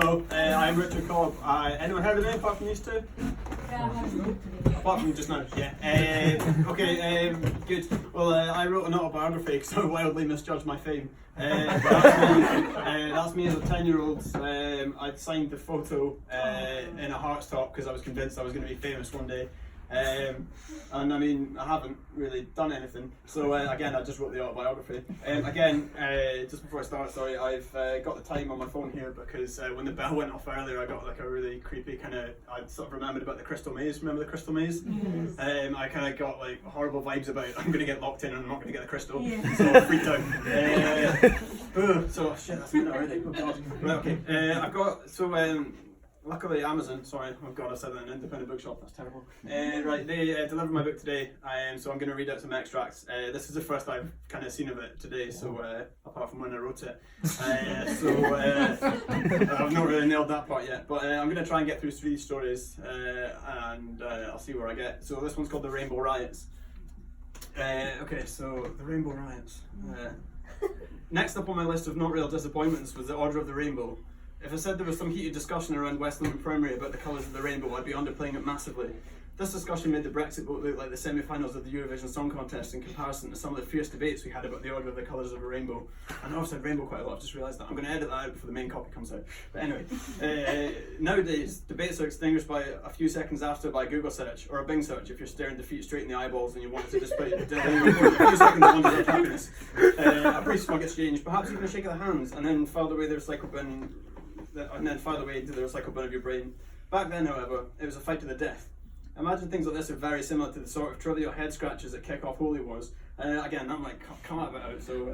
Hello, I'm Richard Cobb. Anyone heard of me apart from these two? Yeah, Apart from just now, yeah. Okay, good. Well, I wrote an autobiography because I wildly misjudged my fame. That's me as a 10-year-old. I'd signed the photo in a heartstop because I was convinced I was going to be famous one day. And I mean, I haven't really done anything. So again, I just wrote the autobiography. Just before I start, sorry, I've got the time on my phone here because when the bell went off earlier, I got like a really creepy kind of. I sort of remembered about the crystal maze. Remember the crystal maze? Yes. I kind of got like horrible vibes about I'm going to get locked in and I'm not going to get the crystal. Yeah. So I freaked out. So shit, that's it already. Oh god. Right, okay. I've got so. Luckily Amazon, sorry, oh god I said that in an independent bookshop, that's terrible. Right, they delivered my book today, so I'm going to read out some extracts. This is the first I've kind of seen of it today, so apart from when I wrote it. I've not really nailed that part yet, but I'm going to try and get through 3 stories and I'll see where I get. So this one's called The Rainbow Riots. Okay, so The Rainbow Riots. Next up on my list of not real disappointments was The Order of the Rainbow. If I said there was some heated discussion around West London Primary about the colours of the rainbow, I'd be underplaying it massively. This discussion made the Brexit vote look like the semi-finals of the Eurovision Song Contest in comparison to some of the fierce debates we had about the order of the colours of a rainbow. I know I've said rainbow quite a lot, I've just realised that. I'm going to edit that out before the main copy comes out. But anyway, nowadays, debates are extinguished by a few seconds after by a Google search, or a Bing search if you're staring defeat straight in the eyeballs and you want it to display a few seconds of undeserved happiness. A brief smug exchange, perhaps even a shake of the hands, and then filed away the recycle bin. And then filed away into the recycle bin of your brain. Back then, however, it was a fight to the death. Imagine things like this are very similar to the sort of trivial head scratches that kick off Holy Wars. Again, that might come out of it out, so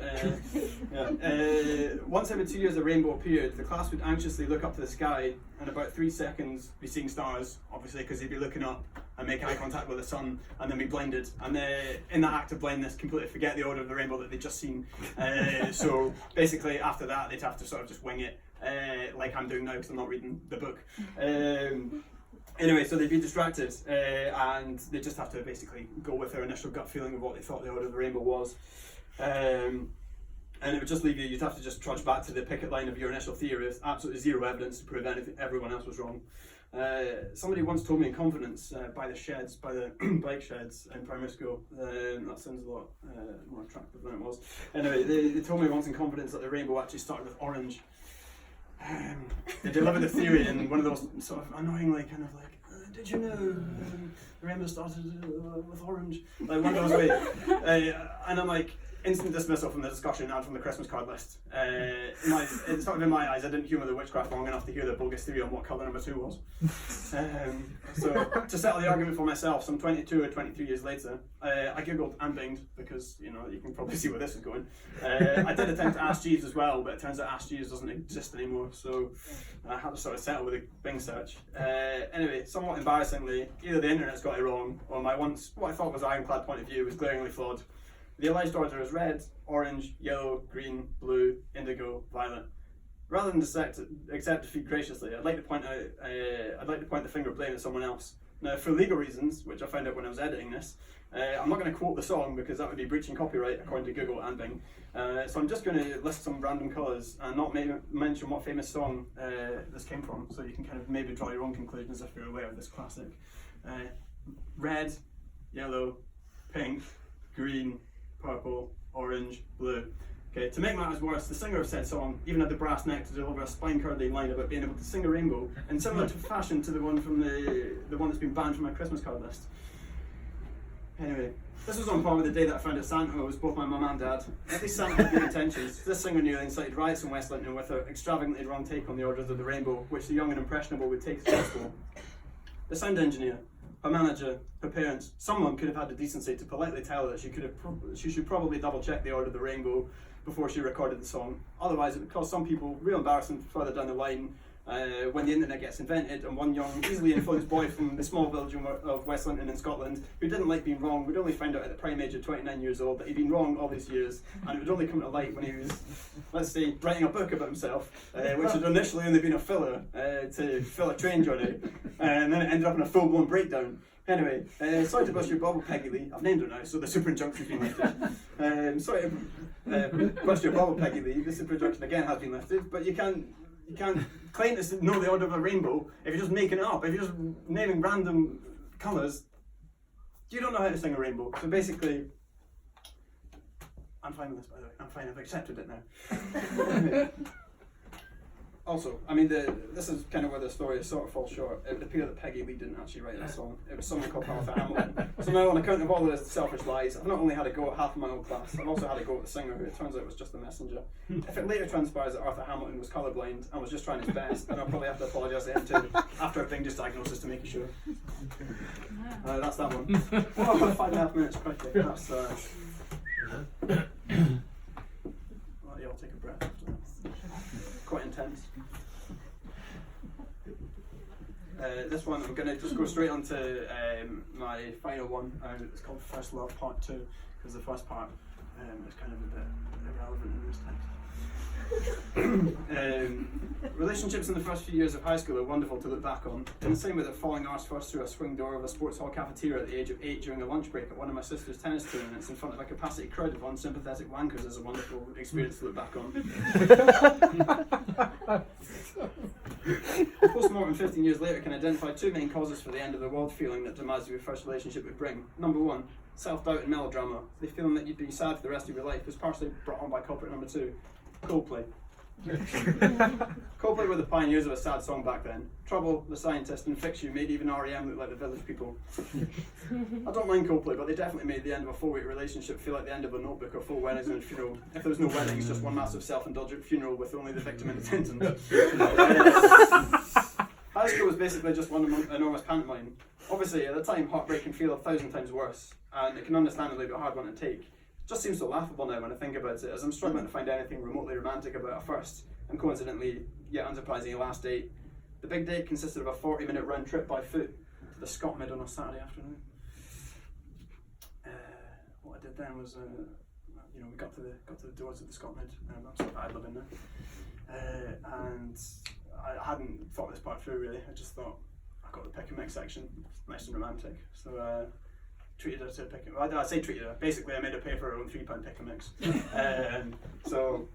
yeah. Once every 2 years a rainbow appeared, the class would anxiously look up to the sky and about 3 seconds be seeing stars, obviously because they'd be looking up and make eye contact with the sun and then be blinded. And in that act of blindness, completely forget the order of the rainbow that they'd just seen. So basically after that, they'd have to sort of just wing it. Like I'm doing now because I'm not reading the book. Anyway, so they'd be distracted and they just have to basically go with their initial gut feeling of what they thought the order of the rainbow was. And it would just leave you, you'd have to just trudge back to the picket line of your initial theory with absolutely zero evidence to prove anything, everyone else was wrong. Somebody once told me in confidence by the bike sheds in primary school, that sounds a lot more attractive than it was. Anyway, they told me once in confidence that the rainbow actually started with orange. They delivered the theory in one of those sort of annoyingly kind of like, did you know the rainbow started with orange? Like one of those ways. And I'm like, instant dismissal from the discussion and from the Christmas card list. It's sort of in my eyes, I didn't humour the witchcraft long enough to hear the bogus theory on what colour number 2 was. So to settle the argument for myself, some 22 or 23 years later, I googled and binged because you can probably see where this is going. I did attempt to Ask Jeeves as well, but it turns out Ask Jeeves doesn't exist anymore, so I had to sort of settle with a Bing search. Anyway, somewhat embarrassingly, either the internet's got it wrong, or my what I thought was ironclad point of view was glaringly flawed. The alleged order is red, orange, yellow, green, blue, indigo, violet. Rather than accept defeat graciously, I'd like to point the finger of blame at someone else. Now, for legal reasons, which I found out when I was editing this, I'm not going to quote the song because that would be breaching copyright according to Google and Bing. So I'm just going to list some random colours and not mention what famous song this came from, so you can kind of maybe draw your own conclusions if you're aware of this classic. Red, yellow, pink, green, purple, orange, blue. Okay, to make matters worse, the singer of said song even had the brass neck to deliver a spine-curdling line about being able to sing a rainbow in similar fashion to the one from the one that's been banned from my Christmas card list. Anyway, this was on par with the day that I found out Santa was both my mum and dad. At least Santa had good intentions. This singer nearly incited riots in West London with her extravagantly wrong take on the orders of the rainbow, which the young and impressionable would take as gospel. The sound engineer, her manager, her parents, someone could have had the decency to politely tell her that she should probably double check the order of the rainbow before she recorded the song. Otherwise it would cause some people real embarrassment further down the line when the internet gets invented and one young, easily influenced boy from the small village of West London in Scotland who didn't like being wrong would only find out at the prime age of 29 years old that he'd been wrong all these years, and it would only come to light when he was, let's say, writing a book about himself, which had initially only been a filler to fill a train journey, and then it ended up in a full-blown breakdown. Anyway, sorry to bust your bubble, Peggy Lee. I've named her now, so the super injunction's been lifted. Sorry to bust your bubble, Peggy Lee. The super injunction again has been lifted, but you can't You can't claim to know the order of a rainbow if you're just making it up. If you're just naming random colours, you don't know how to sing a rainbow. So basically, I'm fine with this, by the way. I'm fine, I've accepted it now. Also, I mean, this is kind of where the story sort of falls short. It would appear that Peggy Lee didn't actually write that song. It was someone called Arthur Hamilton. So now, on account of all of the selfish lies, I've not only had a go at half of my own class, I've also had a go at the singer, who it turns out was just the messenger. If it later transpires that Arthur Hamilton was colourblind and was just trying his best, then I'll probably have to apologise to him too, after a Bingus diagnosis, to make sure. That's that one. Oh, 5.5 minutes, quickly. That's, let you all take a breath after that. Quite intense. This one, I'm going to just go straight on to my final one. It's called First Love Part 2, because the first part is kind of a bit irrelevant in this text. Relationships in the first few years of high school are wonderful to look back on. In the same way that falling arse first through a swing door of a sports hall cafeteria at the age of 8 during a lunch break at one of my sister's tennis tournaments in front of a capacity crowd of unsympathetic wankers is a wonderful experience to look back on. Postmortem 15 years later can identify two main causes for the end of the world feeling that demise of your first relationship would bring. Number one, self-doubt and melodrama. The feeling that you'd be sad for the rest of your life was partially brought on by culprit number two, Coldplay. Coldplay were the pioneers of a sad song back then. Trouble, The Scientist, and Fix You made even R.E.M. look like the Village People. I don't mind Coldplay, but they definitely made the end of a 4-week relationship feel like the end of a Notebook or full weddings and a funeral. If there was no weddings, just one massive self-indulgent funeral with only the victim in attendance. High school was basically just one enormous pantomime. Obviously, at the time, heartbreak can feel 1,000 times worse, and it can understandably be a hard one to take. It just seems so laughable now when I think about it, as I'm struggling to find anything remotely romantic about a first, and coincidentally, yet unsurprisingly, last date. The big date consisted of a 40-minute round trip by foot to the Scotmid on a Saturday afternoon. What I did then was, we got to the doors of the Scotmid, that's what I live in now, and I hadn't thought this part through really. I just thought I got the pick and mix section, nice and romantic. So treated her to a pick and I say treated her. Basically, I made her pay for her own £3 pick and mix. So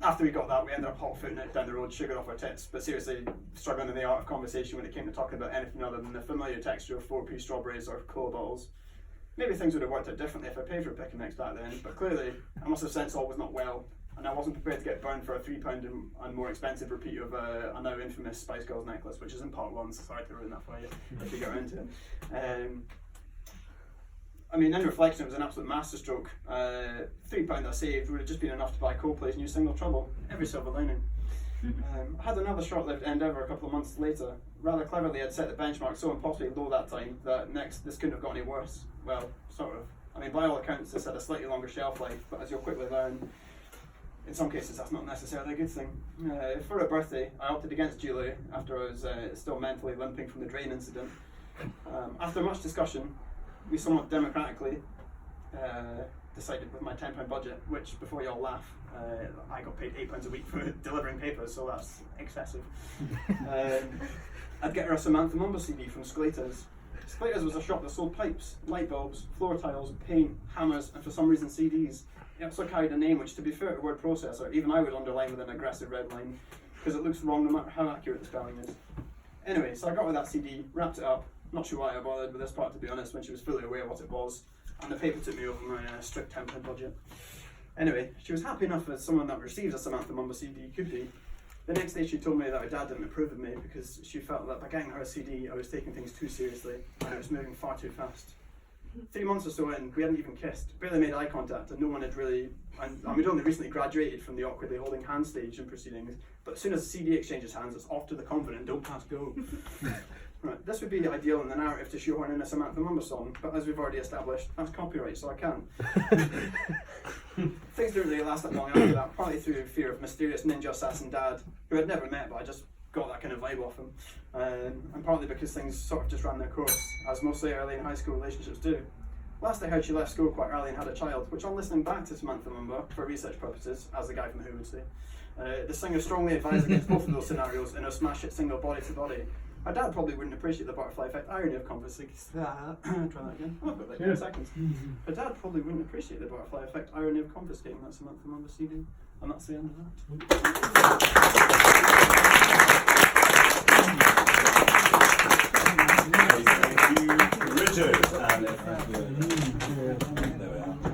after we got that, we ended up hot footing it down the road, sugar off our tits. But seriously, struggling in the art of conversation when it came to talking about anything other than the familiar texture of 4p strawberries or cola bottles. Maybe things would have worked out differently if I paid for a pick and mix back then. But clearly, I must have sensed all was not well. And I wasn't prepared to get burned for a £3 and more expensive repeat of a now infamous Spice Girls necklace, which is in part 1, so sorry to ruin that for you if you get around to it. I mean, in reflection, it was an absolute masterstroke. £3 I saved would have just been enough to buy Coldplay's new single Trouble, every silver lining. I had another short-lived endeavour a couple of months later. Rather cleverly, I'd set the benchmark so impossibly low that time that next this couldn't have got any worse. Well, sort of. I mean, by all accounts, this had a slightly longer shelf life, but as you'll quickly learn, in some cases that's not necessarily a good thing. For her birthday, I opted against Julie after I was still mentally limping from the drain incident. After much discussion, we somewhat democratically decided with my £10 budget, which, before you all laugh, I got paid £8 a week for delivering papers, so that's excessive. I'd get her a Samantha Mumba CD from Sclater's. Sclater's was a shop that sold pipes, light bulbs, floor tiles, paint, hammers, and for some reason CDs. It also carried a name which, to be fair to word processor, even I would underline with an aggressive red line, because it looks wrong no matter how accurate the spelling is. Anyway, so I got her that CD, wrapped it up. Not sure why I bothered with this part, to be honest, when she was fully aware of what it was, and the paper took me over my strict £10 budget. Anyway, she was happy enough as someone that receives a Samantha Mumba CD could be. The next day she told me that her dad didn't approve of me because she felt that by getting her a CD I was taking things too seriously and I was moving far too fast. 3 months or so in, we hadn't even kissed, barely made eye contact, and no one had really, and we'd only recently graduated from the awkwardly holding hand stage in proceedings, but as soon as the CD exchanges hands, it's off to the confident, don't pass go. Right, this would be ideal in the narrative to shoehorn in a Samantha Mumba song, but as we've already established, that's copyright, so I can't. Things didn't really last that long after that, partly through fear of mysterious ninja assassin dad, who I'd never met, but I just got that kind of vibe off him, and partly because things sort of just ran their course, as mostly early in high school relationships do. Last I heard, she left school quite early and had a child, which on listening back to Samantha Mumba, for research purposes, as the guy from Who would say, the singer strongly advised against both of those scenarios in her smash hit single Body to Body. Her dad probably wouldn't appreciate the butterfly effect irony of confiscating. Try that again. Oh, I've got like 10 seconds. Her dad probably wouldn't appreciate the butterfly effect irony of confiscating that Samantha Mumba CD, and that's the end of that. There we are.